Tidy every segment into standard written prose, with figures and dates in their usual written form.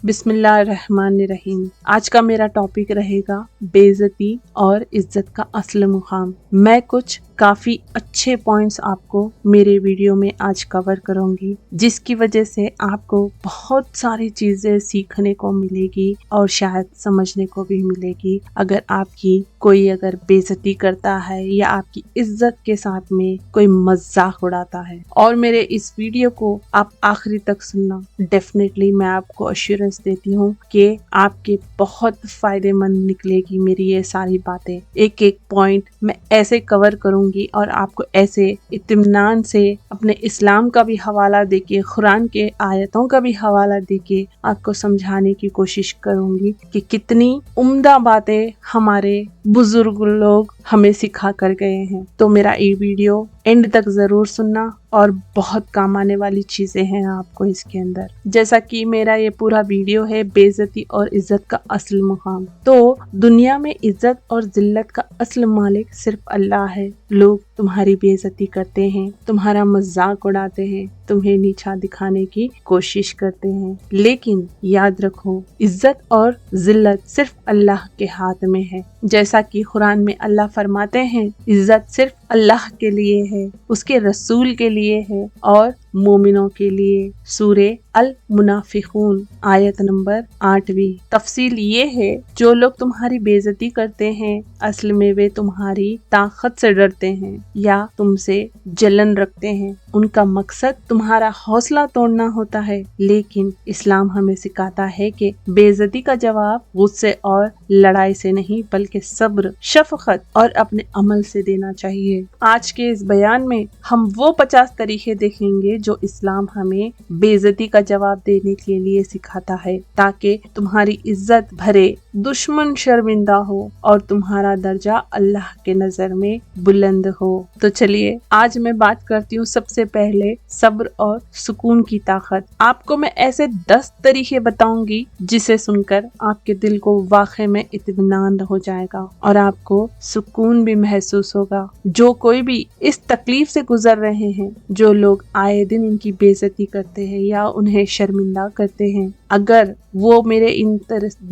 बिस्मिल्लाहिर्रहमानिर्रहीम। आज का मेरा टॉपिक रहेगा बेइज्जती और इज्जत का असल मुकाम। मैं कुछ काफी अच्छे पॉइंट्स आपको मेरे वीडियो में आज कवर करूंगी, जिसकी वजह से आपको बहुत सारी चीजें सीखने को मिलेगी और शायद समझने को भी मिलेगी। अगर आपकी कोई बेइज्जती करता है या आपकी इज्जत के साथ में कोई मजाक उड़ाता है, और मेरे इस वीडियो को आप आखिरी तक सुनना। डेफिनेटली मैं आपको अश्योरेंस देती हूँ कि आपके बहुत फायदेमंद निकलेगी मेरी ये सारी बातें। एक एक पॉइंट मैं ऐसे कवर करूंगी और आपको ऐसे इत्मीनान से अपने इस्लाम का भी हवाला देके, कुरान के आयतों का भी हवाला देके आपको समझाने की कोशिश करूंगी कि कितनी उम्दा बातें हमारे बुजुर्ग लोग हमें सिखा कर गए हैं। तो मेरा ये वीडियो एंड तक जरूर सुनना और बहुत काम आने वाली चीजें हैं आपको इसके अंदर। जैसा कि मेरा ये पूरा वीडियो है बेइज्जती और इज्जत का असल मुकाम। तो दुनिया में इज्जत और जिल्लत का असल मालिक सिर्फ अल्लाह है। लोग तुम्हारी बेइज्जती करते हैं, तुम्हारा मजाक उड़ाते हैं, तुम्हें नीचा दिखाने की कोशिश करते हैं, लेकिन याद रखो इज्जत और जिल्लत सिर्फ अल्लाह के हाथ में है। जैसा कि कुरान में अल्लाह फरमाते हैं, इज्जत सिर्फ अल्लाह के लिए है, उसके रसूल के लिए है और मोमिनों के लिए। सूरे अल मुनाफिकून आयत नंबर 8वीं। तफसील ये है, जो लोग तुम्हारी बेइज्जती करते हैं असल में वे तुम्हारी ताकत से डरते हैं या तुमसे जलन रखते हैं। उनका मकसद तुम्हारा हौसला तोड़ना होता है, लेकिन इस्लाम हमें सिखाता है कि बेइज्जती का जवाब गुस्से और लड़ाई से नहीं बल्कि सब्र, शफकत और अपने अमल से देना चाहिए। आज के इस बयान में हम वो 50 तरीके देखेंगे जो इस्लाम हमें बेइज्जती का जवाब देने के लिए सिखाता है, ताकि तुम्हारी इज्जत भरे, दुश्मन शर्मिंदा हो और तुम्हारा दर्जा अल्लाह के नजर में बुलंद हो। तो चलिए आज मैं बात करती हूँ सबसे पहले सब्र और सुकून की ताकत। आपको मैं ऐसे 10 तरीके बताऊंगी जिसे सुनकर आपके दिल को वाकई में इत्मीनान हो जाएगा और आपको सुकून भी महसूस होगा। जो कोई भी इस तकलीफ से गुजर रहे हैं, जो लोग आए दिन उनकी बेइज्जती करते हैं या उन्हें शर्मिंदा करते हैं, अगर वो मेरे इन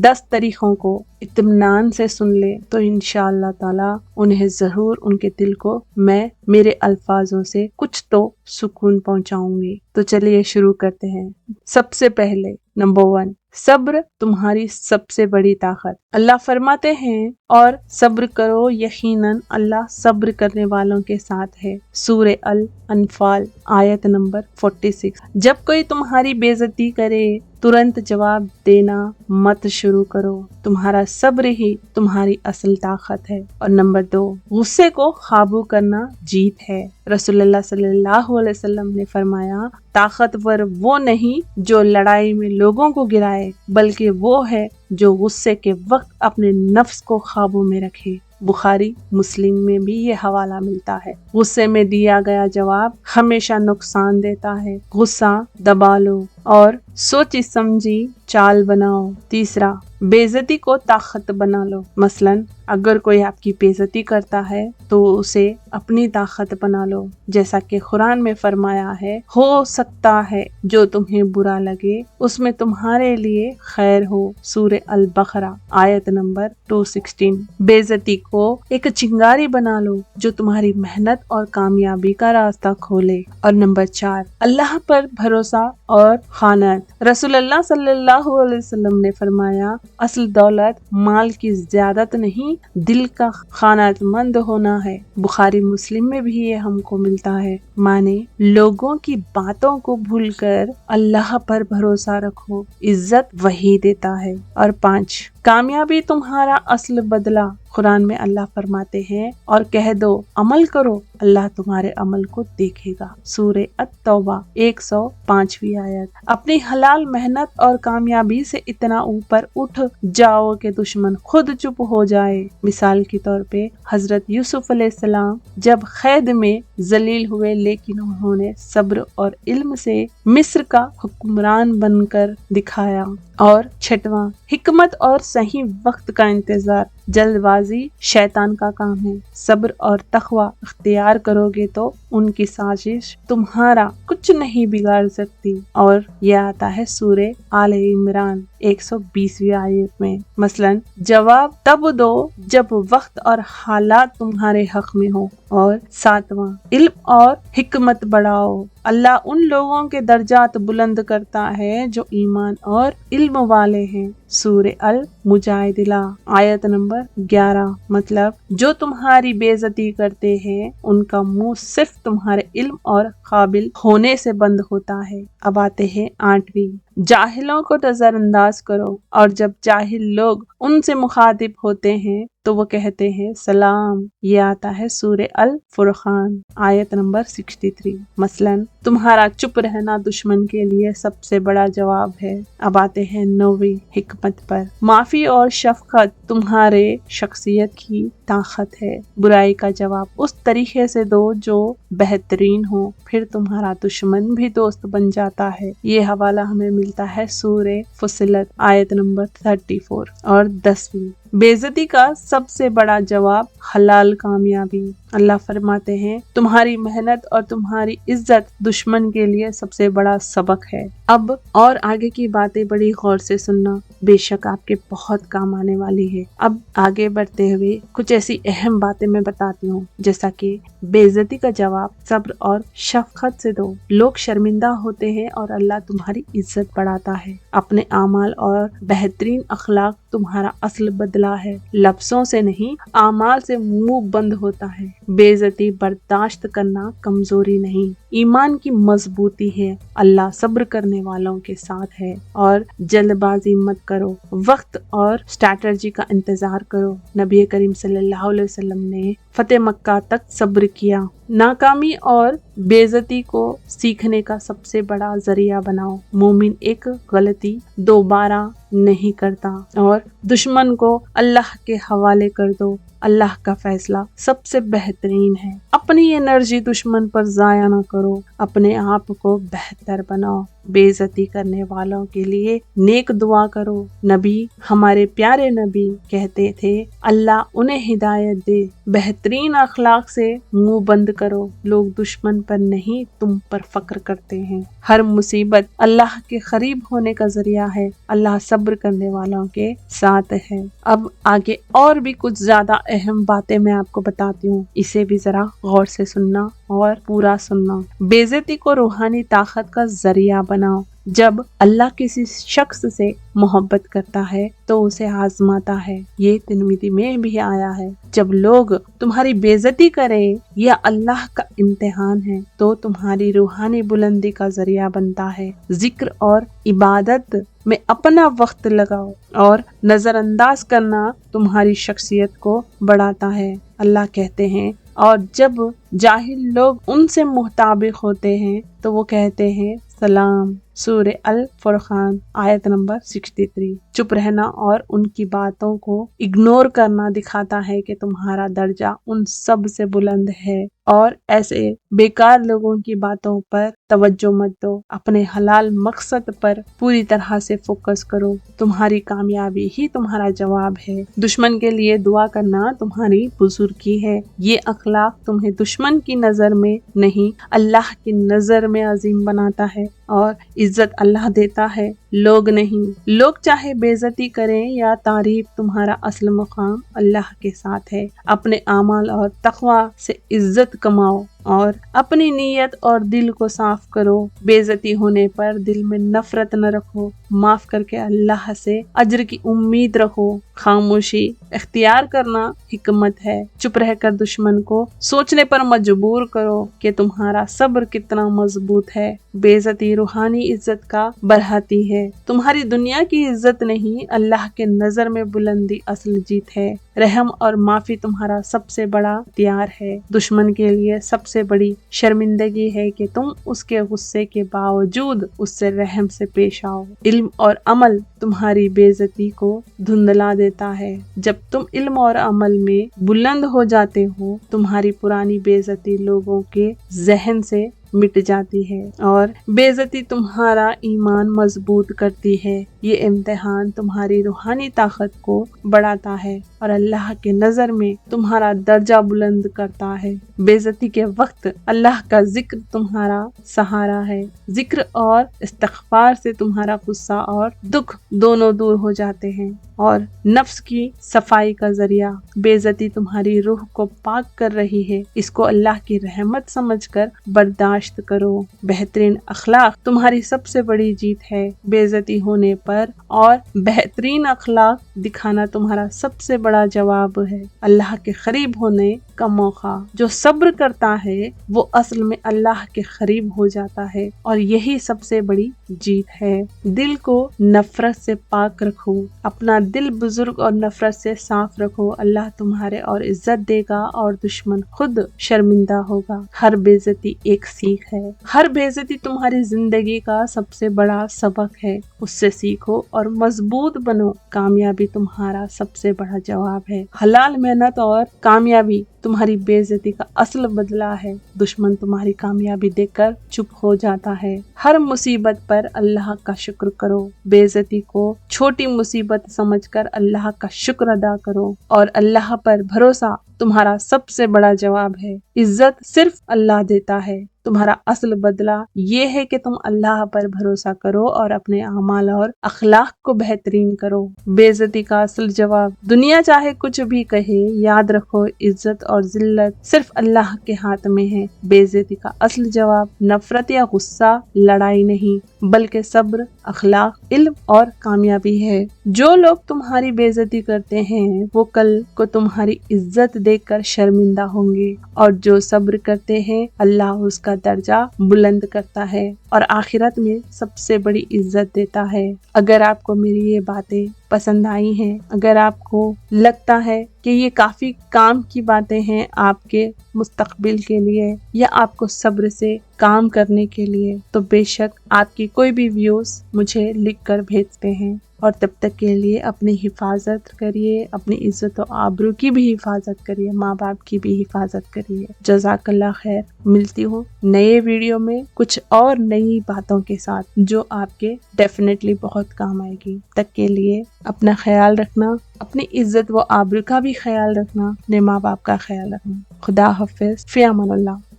10 तरीकों को इत्मीनान से सुन ले तो इंशाअल्लाह ताला उन्हें जरूर उनके दिल को मैं मेरे अल्फाजों से कुछ तो सुकून पहुंचाऊंगी। तो चलिए शुरू करते हैं। सबसे पहले नंबर 1, सब्र तुम्हारी सबसे बड़ी ताकत। अल्लाह फरमाते हैं, और सब्र करो, यकीनन अल्लाह सब्र करने वालों के साथ है। सूरे अल अनफाल आयत नंबर 46। जब कोई तुम्हारी बेइज्जती करे तुरंत जवाब देना मत शुरू करो, तुम्हारा सब्र ही तुम्हारी असल ताकत है। और नंबर 2, गुस्से को काबू करना जीत है। रसूलुल्लाह सल्लल्लाहु अलैहि वसल्लम ने फरमाया, ताकतवर वो नहीं जो लड़ाई में लोगों को गिराए, बल्कि वो है जो गुस्से के वक्त अपने नफ्स को काबू में रखे। बुखारी मुस्लिम में भी ये हवाला मिलता है। गुस्से में दिया गया जवाब हमेशा नुकसान देता है। गुस्सा दबा लो और सोची समझी चाल बनाओ। तीसरा, बेइज्जती को ताकत बना लो। मसलन अगर कोई आपकी बेइज्जती करता है तो उसे अपनी ताकत बना लो। जैसा कि कुरान में फरमाया है, हो सकता है जो तुम्हें बुरा लगे उसमें तुम्हारे लिए खैर हो। सूरे अल बकरा आयत नंबर 216। बेइज्जती को एक चिंगारी बना लो जो तुम्हारी मेहनत और कामयाबी का रास्ता खोले। और नंबर 4, अल्लाह पर भरोसा और खानत। रसूलुल्लाह सल्लल्लाहु अलैहि वसल्लम ने फरमाया, असल दौलत माल की ज़्यादत नहीं, दिल का खानतमंद होना है। बुखारी मुस्लिम में भी ये हमको मिलता है। माने लोगों की बातों को भूलकर अल्लाह पर भरोसा रखो, इज्जत वही देता है। और 5, कामयाबी तुम्हारा असल बदला। कुरान में अल्लाह फरमाते हैं, और कह दो अमल करो, अल्लाह तुम्हारे अमल को देखेगा। सूरे अत-तौबा 105वीं आयत। अपनी हलाल मेहनत और कामयाबी से इतना ऊपर उठ जाओ कि दुश्मन खुद चुप हो जाए। मिसाल के तौर पे हजरत यूसुफ अलैहिस्सलाम जब कैद में जलील हुए, लेकिन उन्होंने सब्र और इल्म से मिस्र का हुक्मरान बनकर दिखाया। और 6वां, हिकमत और सही वक्त का इंतजार। जल्दबाजी शैतान का काम है। सब्र और तकवा इख्तियार करोगे तो उनकी साजिश तुम्हारा कुछ नहीं बिगाड़ सकती। और यह आता है सूरे आले इमरान 120वीं आयत में। मसलन जवाब तब दो जब वक्त और हालात तुम्हारे हक में हो। और 7वां इल्म और हिकमत बढ़ाओ, अल्लाह उन लोगों के दर्जात बुलंद करता है जो ईमान और इल्म वाले हैं। सूरे अल मुजादिला आयत नंबर 11। मतलब जो तुम्हारी बेइज्जती करते हैं उनका मुंह सिर्फ तुम्हारे इल्म और काबिल होने से बंद होता है। अब आते हैं 8वीं, जाहिलों को नजरअंदाज करो और जब जाहिल लोग उनसे मुखातिब होते हैं तो वो कहते हैं सलाम। ये आता है सूरे अल फुरखान आयत नंबर 63। मसलन तुम्हारा चुप रहना दुश्मन के लिए सबसे बड़ा जवाब है। अब आते हैं 9वीं हिकमत पर, माफी और शफकत तुम्हारे शख्सियत की ताकत है। बुराई का जवाब उस तरीके से दो जो बेहतरीन हो, फिर तुम्हारा दुश्मन भी दोस्त बन जाता है। ये हवाला हमें मिलता है सूरे फुसिलत आयत नंबर 34। और 10वीं, बेइज्जती का सबसे बड़ा जवाब हलाल कामयाबी। अल्लाह फरमाते हैं तुम्हारी मेहनत और तुम्हारी इज्जत दुश्मन के लिए सबसे बड़ा सबक है। अब और आगे की बातें बड़ी गौर से सुनना, बेशक आपके बहुत काम आने वाली है। अब आगे बढ़ते हुए कुछ ऐसी अहम बातें मैं बताती हूँ, जैसा कि बेइज्जती का जवाब सब्र और शफकत से दो। लोग शर्मिंदा होते हैं और अल्लाह तुम्हारी इज्जत बढ़ाता है। अपने आमाल और बेहतरीन अखलाक तुम्हारा असल बदला है। लफ्जों से नहीं, आमाल से मुंह बंद होता है। बेइज्जती बर्दाश्त करना कमजोरी नहीं, ईमान की मजबूती है। अल्लाह सब्र करने वालों के साथ है। और जल्दबाजी मत करो, वक्त और स्ट्रैटेजी का इंतजार करो। नबी करीम सल्लल्लाहु अलैहि वसल्लम ने फतेह मक्का तक सब्र किया। नाकामी और बेइज्जती को सीखने का सबसे बड़ा जरिया बनाओ। मोमिन एक गलती दोबारा नहीं करता। और दुश्मन को अल्लाह के हवाले कर दो, अल्लाह का फैसला सबसे बेहतरीन है। अपनी एनर्जी दुश्मन पर जाया ना करो, अपने आप को बेहतर बनाओ। बेइज्जती करने वालों के लिए नेक दुआ करो। नबी, हमारे प्यारे नबी कहते थे अल्लाह उन्हें हिदायत दे। बेहतरीन अखलाक से मुंह बंद करो। लोग दुश्मन पर नहीं तुम पर फक्र करते हैं। हर मुसीबत अल्लाह के करीब होने का जरिया है। अल्लाह सब्र करने वालों के साथ है। अब आगे और भी कुछ ज्यादा अहम बातें मैं आपको बताती हूँ, इसे भी जरा गौर से सुनना और पूरा सुनना। बेइज्जती को रूहानी ताकत का जरिया बनाओ। जब अल्लाह किसी शख्स से मोहब्बत करता है तो उसे आजमाता है। ये तिरमिज़ी में भी आया है। जब लोग तुम्हारी बेइज्जती करें, यह अल्लाह का इम्तिहान है, तो तुम्हारी रूहानी बुलंदी का जरिया बनता है। जिक्र और इबादत में अपना वक्त लगाओ और नजरअंदाज करना तुम्हारी शख्सियत को बढ़ाता है। अल्लाह कहते हैं और जब जाहिल लोग उनसे मुताबिक होते हैं तो वो कहते हैं सलाम। सूरे अल फुरखान आयत नंबर 63। चुप रहना और उनकी बातों को इग्नोर करना दिखाता है कि तुम्हारा दर्जा उन सब से बुलंद है। और ऐसे बेकार लोगों की बातों पर तवज्जो मत दो, अपने हलाल मकसद पर पूरी तरह से फोकस करो। तुम्हारी कामयाबी ही तुम्हारा जवाब है। दुश्मन के लिए दुआ करना तुम्हारी बुजुर्गी है। ये अखलाक तुम्हें दुश्मन की नजर में नहीं, अल्लाह की नजर में अजीम बनाता है। और इज्जत अल्लाह देता है, लोग नहीं। लोग चाहे बेइज्जती करें या तारीफ, तुम्हारा असल मुकाम अल्लाह के साथ है। अपने आमाल और तक़वा से इज्जत कमाओ और अपनी नीयत और दिल को साफ करो। बेइज्जती होने पर दिल में नफरत न रखो, माफ करके अल्लाह से अज्र की उम्मीद रखो। खामोशी इख्तियार करना हिकमत है। चुप रहकर दुश्मन को सोचने पर मजबूर करो कि तुम्हारा सब्र कितना मजबूत है। बेइज्जती रूहानी इज्जत का बढ़ाती है। तुम्हारी दुनिया की इज्जत नहीं, अल्लाह के नजर में बुलंदी असल जीत है। रहम और माफी तुम्हारा सबसे बड़ा हथियार है। दुश्मन के लिए सबसे बड़ी शर्मिंदगी है कि तुम उसके गुस्से के बावजूद उससे रहम से पेश आओ। इल्म और अमल तुम्हारी बेइज्जती को धुंधला देता है। जब तुम इल्म और अमल में बुलंद हो जाते हो, तुम्हारी पुरानी बेइज्जती लोगों के जहन से मिट जाती है और बेइज्जती तुम्हारा ईमान मजबूत करती है। ये इम्तिहान तुम्हारी रूहानी ताकत को बढ़ाता है। اور اللہ کے نظر میں تمہارا درجہ بلند کرتا ہے۔ بے-عزتی کے وقت اللہ کا ذکر تمہارا سہارا ہے۔ ذکر اور استغفار سے تمہارا غصہ اور دکھ دونوں دور ہو جاتے ہیں اور نفس کی صفائی کا ذریعہ۔ بے-عزتی تمہاری روح کو پاک کر رہی ہے، اس کو اللہ کی رحمت سمجھ کر برداشت کرو۔ بہترین اخلاق تمہاری سب سے بڑی جیت ہے۔ بے-عزتی ہونے پر اور بہترین اخلاق دکھانا تمہارا سب سے بڑا جواب ہے۔ اللہ کے قریب ہونے کا موقع۔ جو صبر کرتا ہے وہ اصل میں اللہ کے قریب ہو جاتا ہے اور یہی سب سے بڑی جیت ہے۔ دل کو نفرت سے پاک رکھو، اپنا دل بزرگ اور نفرت سے صاف رکھو، اللہ تمہارے اور عزت دے گا اور دشمن خود شرمندہ ہوگا۔ ہر بے عزتی ایک سیکھ ہے۔ ہر بے عزتی تمہاری زندگی کا سب سے بڑا سبق ہے، اس سے سیکھو اور مضبوط بنو۔ کامیابی تمہارا سب سے بڑا جواب ہے۔ حلال محنت اور کامیابی تمہاری بے عزتی کا اصل بدلہ ہے۔ دشمن تمہاری کامیابی دیکھ کر چپ ہو جاتا ہے۔ ہر مصیبت پر اللہ کا شکر کرو۔ بے عزتی کو چھوٹی مصیبت سمجھ کر اللہ کا شکر ادا کرو اور اللہ پر بھروسہ تمہارا سب سے بڑا جواب ہے۔ عزت صرف اللہ دیتا ہے۔ تمہارا اصل بدلہ یہ ہے کہ تم اللہ پر بھروسہ کرو اور اپنے اعمال اور اخلاق کو بہترین کرو۔ بے عزتی کا اصل جواب، دنیا چاہے کچھ بھی کہے، یاد رکھو عزت اور ذلت صرف اللہ کے ہاتھ میں ہے۔ بے عزتی کا اصل جواب نفرت یا غصہ، لڑائی نہیں، بلکہ صبر، اخلاق، علم اور کامیابی ہے۔ جو لوگ تمہاری بے عزتی کرتے ہیں وہ کل کو تمہاری عزت دیکھ کر شرمندہ ہوں گے، اور جو صبر کرتے ہیں اللہ اس کا درجہ بلند کرتا ہے اور آخرت میں سب سے بڑی عزت دیتا ہے۔ اگر آپ کو میری یہ باتیں پسند آئی ہیں، اگر آپ کو لگتا ہے کہ یہ کافی کام کی باتیں ہیں آپ کے مستقبل کے لیے یا آپ کو صبر سے کام کرنے کے لیے، تو بے شک آپ کی کوئی بھی ویوز مجھے لکھ کر بھیجتے ہیں۔ اور تب تک کے لیے اپنی حفاظت کریے، اپنی عزت و آبرو کی بھی حفاظت کریے، ماں باپ کی بھی حفاظت کریے۔ جزاک اللہ خیر۔ ملتی ہوں نئے ویڈیو میں کچھ اور نئی باتوں کے ساتھ جو آپ کے ڈیفینیٹلی بہت کام آئے گی۔ تک کے لیے اپنا خیال رکھنا، اپنی عزت و آبرو کا بھی خیال رکھنا، اپنے ماں باپ کا خیال رکھنا۔ خدا حافظ، فی امان اللہ۔